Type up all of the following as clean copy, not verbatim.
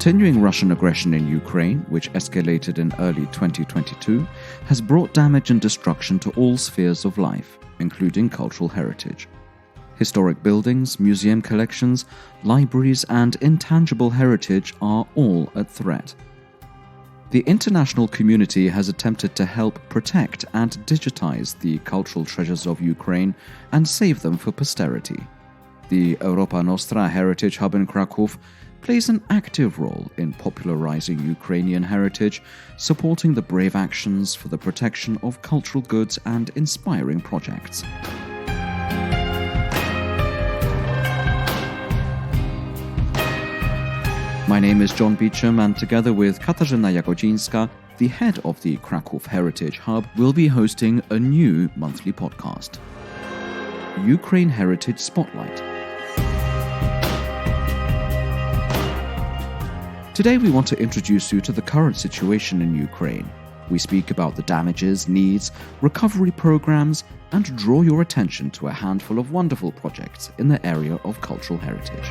continuing Russian aggression in Ukraine, which escalated in early 2022, has brought damage and destruction to all spheres of life, including cultural heritage. Historic buildings, museum collections, libraries, and intangible heritage are all at threat. The international community has attempted to help protect and digitize the cultural treasures of Ukraine and save them for posterity. The Europa Nostra Heritage Hub in Kraków plays an active role in popularizing Ukrainian heritage, supporting the brave actions for the protection of cultural goods and inspiring projects. My name is John Beecham, and together with Katarzyna Jagodzińska, the head of the Kraków Heritage Hub, we'll be hosting a new monthly podcast, Ukraine Heritage Spotlight. Today we want to introduce you to the current situation in Ukraine. We speak about the damages, needs, recovery programs, and draw your attention to a handful of wonderful projects in the area of cultural heritage.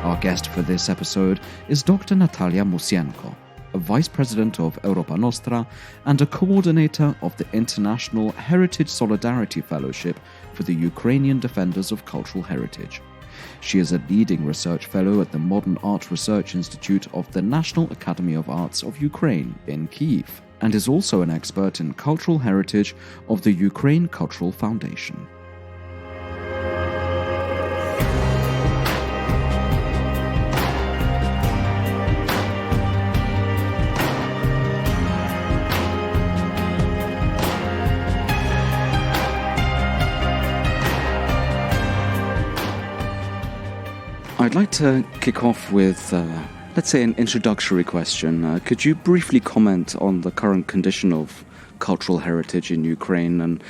Our guest for this episode is Dr Natalia Moussienko, a Vice President of Europa Nostra and a coordinator of the International Heritage Solidarity Fellowship for the Ukrainian Defenders of Cultural Heritage. She is a leading research fellow at the Modern Art Research Institute of the National Academy of Arts of Ukraine in Kyiv, and is also an expert in cultural heritage of the Ukrainian Cultural Foundation. I'd like to kick off with, let's say, an introductory question. Could you briefly comment on the current condition of cultural heritage in Ukraine, and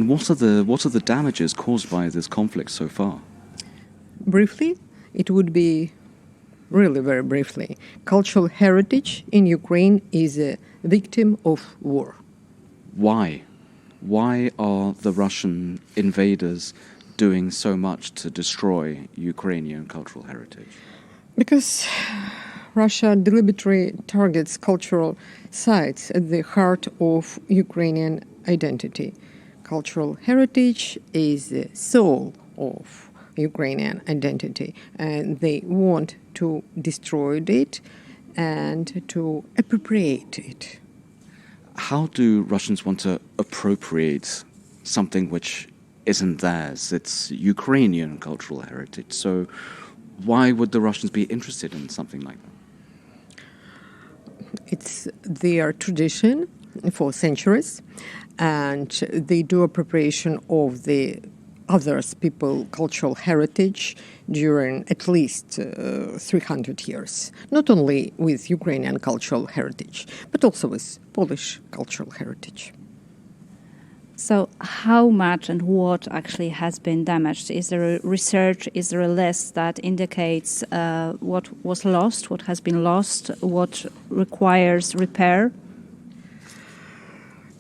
what are the damages caused by this conflict so far? Briefly, it would be really very briefly. Cultural heritage in Ukraine is a victim of war. Why? Why are the Russian invaders doing so much to destroy Ukrainian cultural heritage? Because Russia deliberately targets cultural sites at the heart of Ukrainian identity. Cultural heritage is the soul of Ukrainian identity, and they want to destroy it and to appropriate it. How do Russians want to appropriate something which isn't theirs? It's Ukrainian cultural heritage. So why would the Russians be interested in something like that? It's their tradition for centuries, and they do appropriation of the others' people cultural heritage during at least 300 years. Not only with Ukrainian cultural heritage, but also with Polish cultural heritage. So how much and what actually has been damaged? Is there a research, is there a list that indicates what was lost, what has been lost, what requires repair?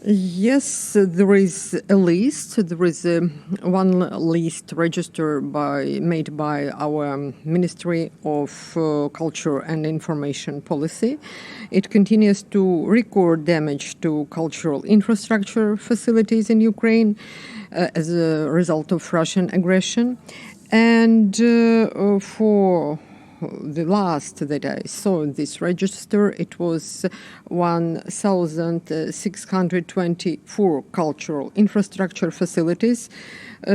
Yes, there is a list. There is one list made by our Ministry of Culture and Information Policy. It continues to record damage to cultural infrastructure facilities in Ukraine as a result of Russian aggression. And for the last that I saw in this register, it was 1,624 cultural infrastructure facilities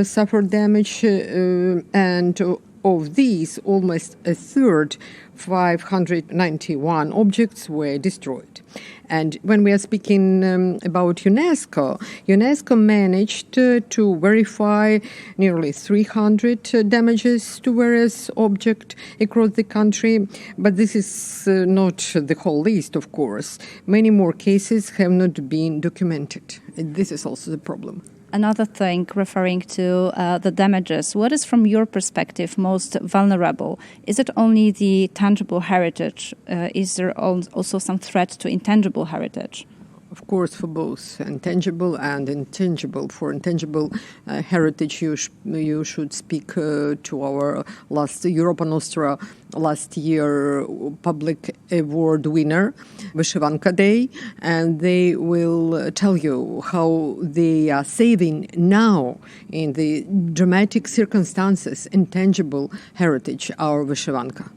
suffered damage, and of these, almost a third, 591 objects were destroyed. And when we are speaking about UNESCO managed to verify nearly 300 damages to various objects across the country. But this is not the whole list, of course. Many more cases have not been documented. This is also the problem. Another thing, referring to the damages, what is from your perspective most vulnerable? Is it only the tangible heritage? Is there also some threat to intangible heritage? Of course, for both intangible and intangible. For intangible heritage, you should speak to our last Europa Nostra last year public award winner, Vyshyvanka Day, and they will tell you how they are saving now in the dramatic circumstances intangible heritage, our Vyshyvanka.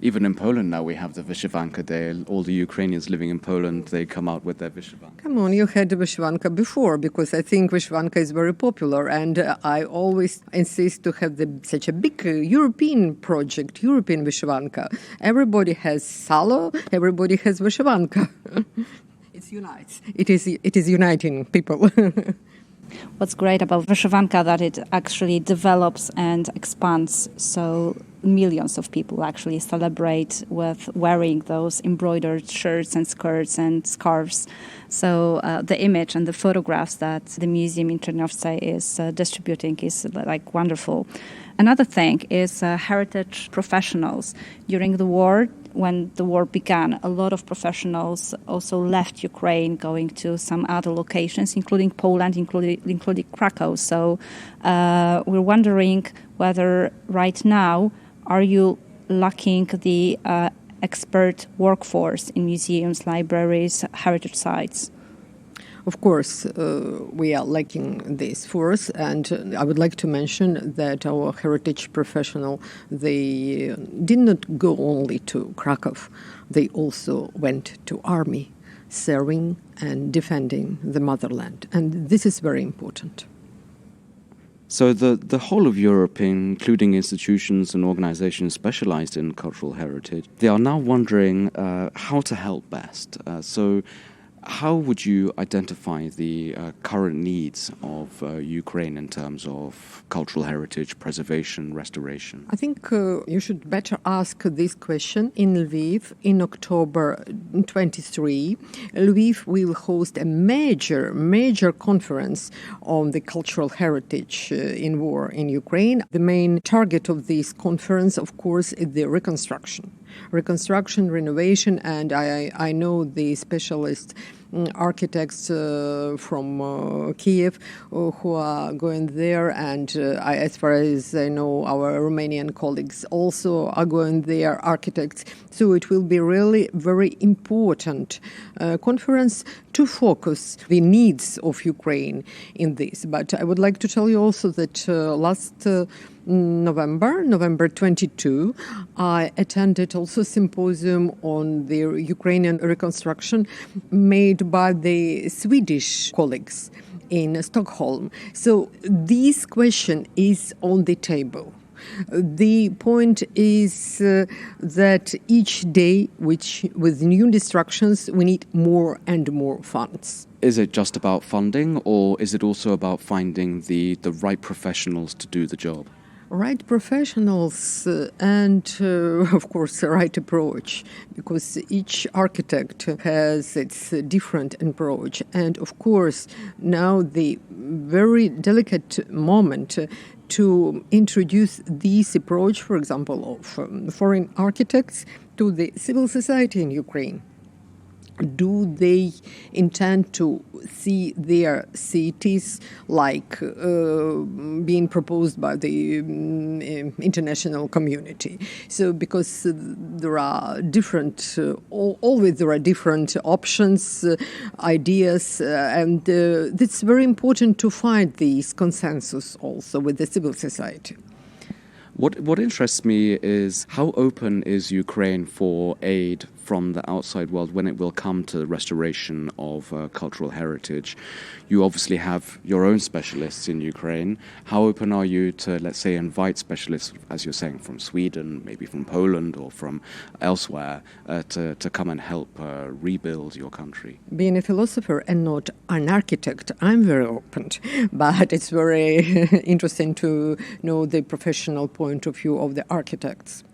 Even in Poland now we have the Vyshyvanka Day. All the Ukrainians living in Poland, they come out with their Vyshyvanka. Come on, you had Vyshyvanka before, because I think Vyshyvanka is very popular, and I always insist to have such a big European project, European Vyshyvanka. Everybody has Salo, everybody has Vyshyvanka. It unites. It is uniting people. What's great about Vyshyvanka that it actually develops and expands, so millions of people actually celebrate with wearing those embroidered shirts and skirts and scarves. So the image and the photographs that the museum in Czernowce is distributing is like wonderful. Another thing is heritage professionals. During the war, when the war began, a lot of professionals also left Ukraine, going to some other locations, including Poland, including Kraków. So we're wondering whether right now are you lacking the expert workforce in museums, libraries, heritage sites? Of course, we are lacking this force, and I would like to mention that our heritage professional, they did not go only to Kraków, they also went to army, serving and defending the motherland, and this is very important. So the whole of Europe, including institutions and organizations specialized in cultural heritage, they are now wondering how to help best. So how would you identify the current needs of Ukraine in terms of cultural heritage, preservation, restoration? I think you should better ask this question in Lviv in October 23. Lviv will host a major conference on the cultural heritage in war in Ukraine. The main target of this conference, of course, is the reconstruction, renovation, and I know the specialist architects from Kyiv who are going there, and as far as I know, our Romanian colleagues also are going there, architects. So it will be really very important conference to focus the needs of Ukraine in this. But I would like to tell you also that last November 22, I attended also a symposium on the Ukrainian reconstruction made by the Swedish colleagues in Stockholm. So this question is on the table. The point is that each day, with new instructions, we need more and more funds. Is it just about funding, or is it also about finding the right professionals to do the job? Right professionals and, of course, the right approach, because each architect has its different approach. And, of course, now the very delicate moment to introduce this approach, for example, of foreign architects to the civil society in Ukraine. Do they intend to see their cities like being proposed by the international community? So because there are always there are different options, ideas, and it's very important to find this consensus also with the civil society. What interests me is how open is Ukraine for aid from the outside world when it will come to the restoration of cultural heritage. You obviously have your own specialists in Ukraine. How open are you to, let's say, invite specialists, as you're saying, from Sweden, maybe from Poland or from elsewhere, to come and help rebuild your country? Being a philosopher and not an architect, I'm very open. But it's very interesting to know the professional point of view of the architects.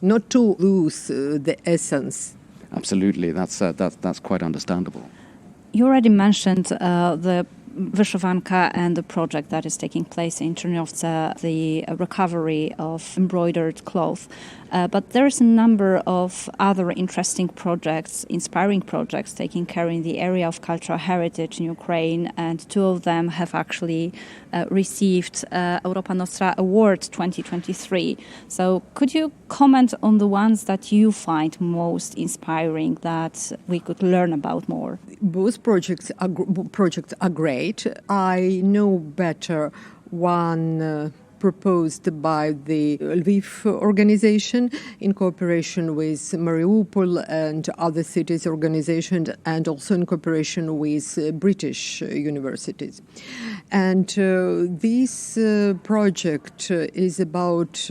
Not to lose the essence. Absolutely, that's quite understandable. You already mentioned the Wyszywanka and the project that is taking place in Czernowce, the recovery of embroidered cloth. But there's a number of other interesting projects, inspiring projects taking care in the area of cultural heritage in Ukraine, and two of them have actually received Europa Nostra Award 2023. So could you comment on the ones that you find most inspiring that we could learn about more? Both projects are great. I know better one proposed by the Lviv organization in cooperation with Mariupol and other cities organizations, and also in cooperation with British universities. And this project is about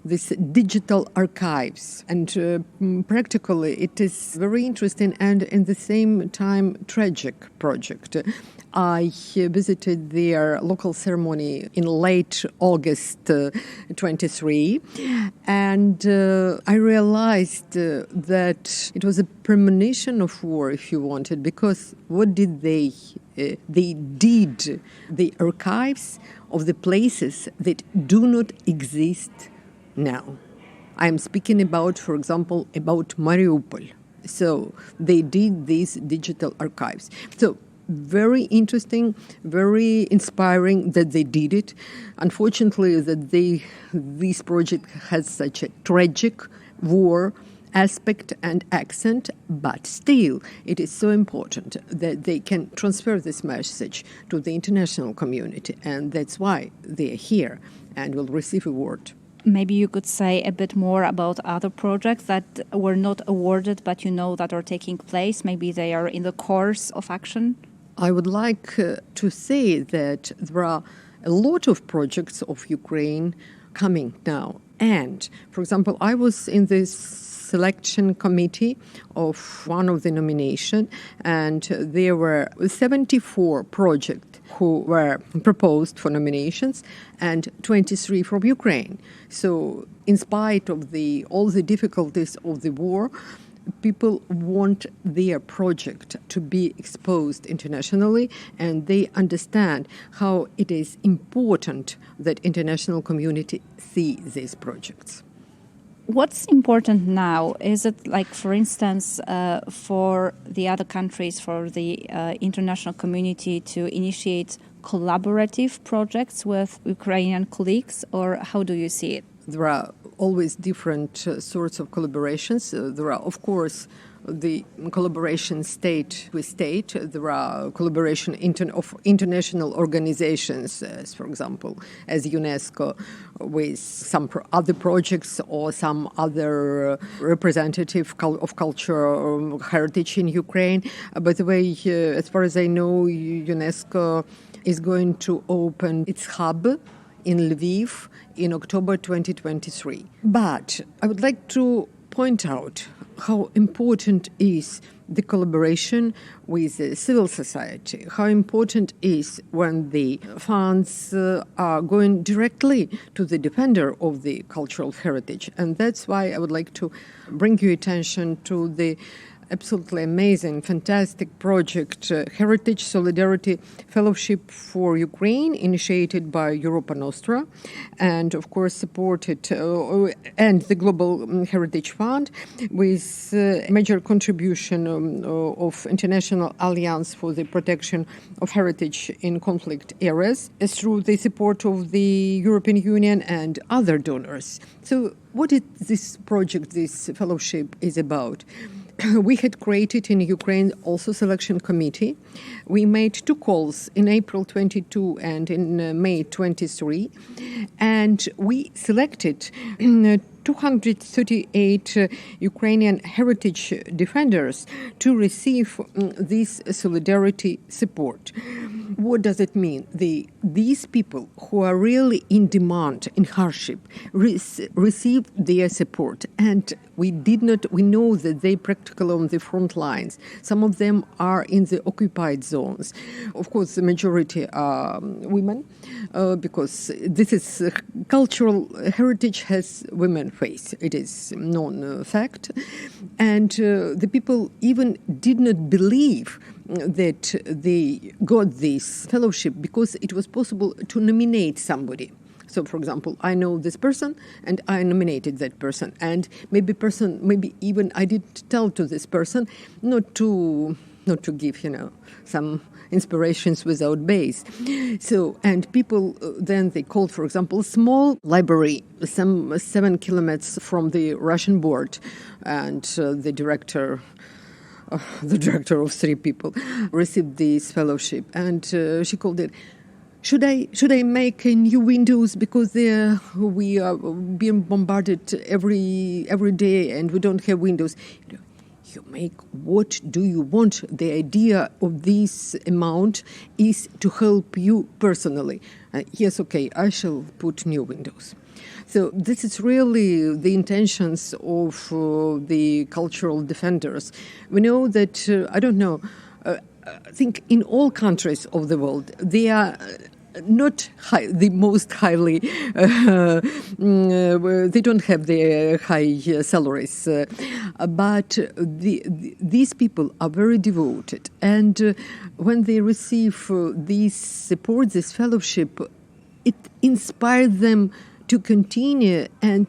this digital archives, and practically it is very interesting and at the same time tragic project. I visited their local ceremony in late August 23, and I realized that it was a premonition of war, if you wanted, because what did they did the archives of the places that do not exist now. I'm speaking about, for example, about Mariupol. So they did these digital archives. So very interesting, very inspiring that they did it. Unfortunately, that this project has such a tragic war aspect and accent, but still it is so important that they can transfer this message to the international community, and that's why they are here and will receive award. Maybe you could say a bit more about other projects that were not awarded, but you know that are taking place. Maybe they are in the course of action. I would like to say that there are a lot of projects of Ukraine coming now. And, for example, I was in this selection committee of one of the nomination, and there were 74 projects who were proposed for nominations and 23 from Ukraine. So in spite of all the difficulties of the war, people want their project to be exposed internationally, and they understand how it is important that international community see these projects. What's important now? Is it like, for instance, for the other countries, for the international community to initiate collaborative projects with Ukrainian colleagues, or how do you see it? There are always different sorts of collaborations. There are, of course, the collaboration state with state. There are collaboration of international organizations, as, for example, as UNESCO, with some other projects or some other representative of cultural heritage in Ukraine. By the way, as far as I know, UNESCO is going to open its hub in Lviv in October 2023. But I would like to point out how important is the collaboration with the civil society, how important is when the funds are going directly to the defender of the cultural heritage. And that's why I would like to bring your attention to the absolutely amazing, fantastic project, Heritage Solidarity Fellowship for Ukraine, initiated by Europa Nostra, and of course supported, and the Global Heritage Fund, with major contribution of International Alliance for the Protection of Heritage in Conflict Areas, through the support of the European Union and other donors. So what is this project, this fellowship is about? We had created in Ukraine also selection committee. We made 2 calls in April 22 and in May 23, and we selected 238 Ukrainian heritage defenders to receive this solidarity support. What does it mean? These people who are really in demand, in hardship, received their support, and we know that they practically on the front lines. Some of them are in the occupied zones. Of course, the majority are women, because this is cultural heritage has women face. It is known fact. And the people even did not believe that they got this fellowship because it was possible to nominate somebody. So, for example, I know this person and I nominated that person. And maybe even I did tell to this person not to give, some inspirations without base. So, and people then they called, for example, a small library, some 7 kilometers from the Russian board, and the director of 3 people received this fellowship, and she called it, should I make new windows because we are being bombarded every day and we don't have windows. You make what do you want? The idea of this amount is to help you personally. Yes, okay, I shall put new windows. So this is really the intentions of the cultural defenders. We know that, I think in all countries of the world, they are not the most highly, they don't have the high salaries, but these people are very devoted. And when they receive this support, this fellowship, it inspires them to continue and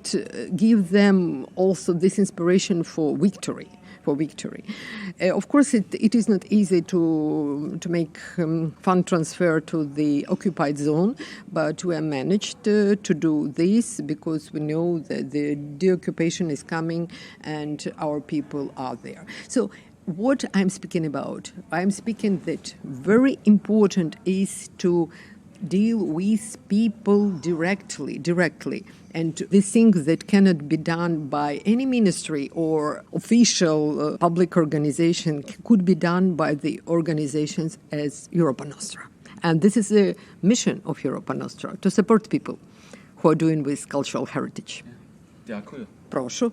give them also this inspiration for victory. Of course, it is not easy to make fund transfer to the occupied zone, but we have managed to do this because we know that the deoccupation is coming and our people are there. So what I'm speaking about, I'm speaking that very important is to deal with people directly. And the things that cannot be done by any ministry or official public organization could be done by the organizations as Europa Nostra. And this is the mission of Europa Nostra, to support people who are doing with cultural heritage. Дякую. Прошу.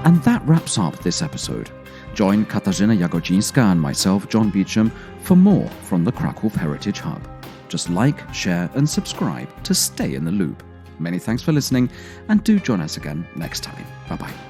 And that wraps up this episode. Join Katarzyna Jagodzińska and myself, John Beecham, for more from the Kraków Heritage Hub. Just like, share and subscribe to stay in the loop. Many thanks for listening, and do join us again next time. Bye-bye.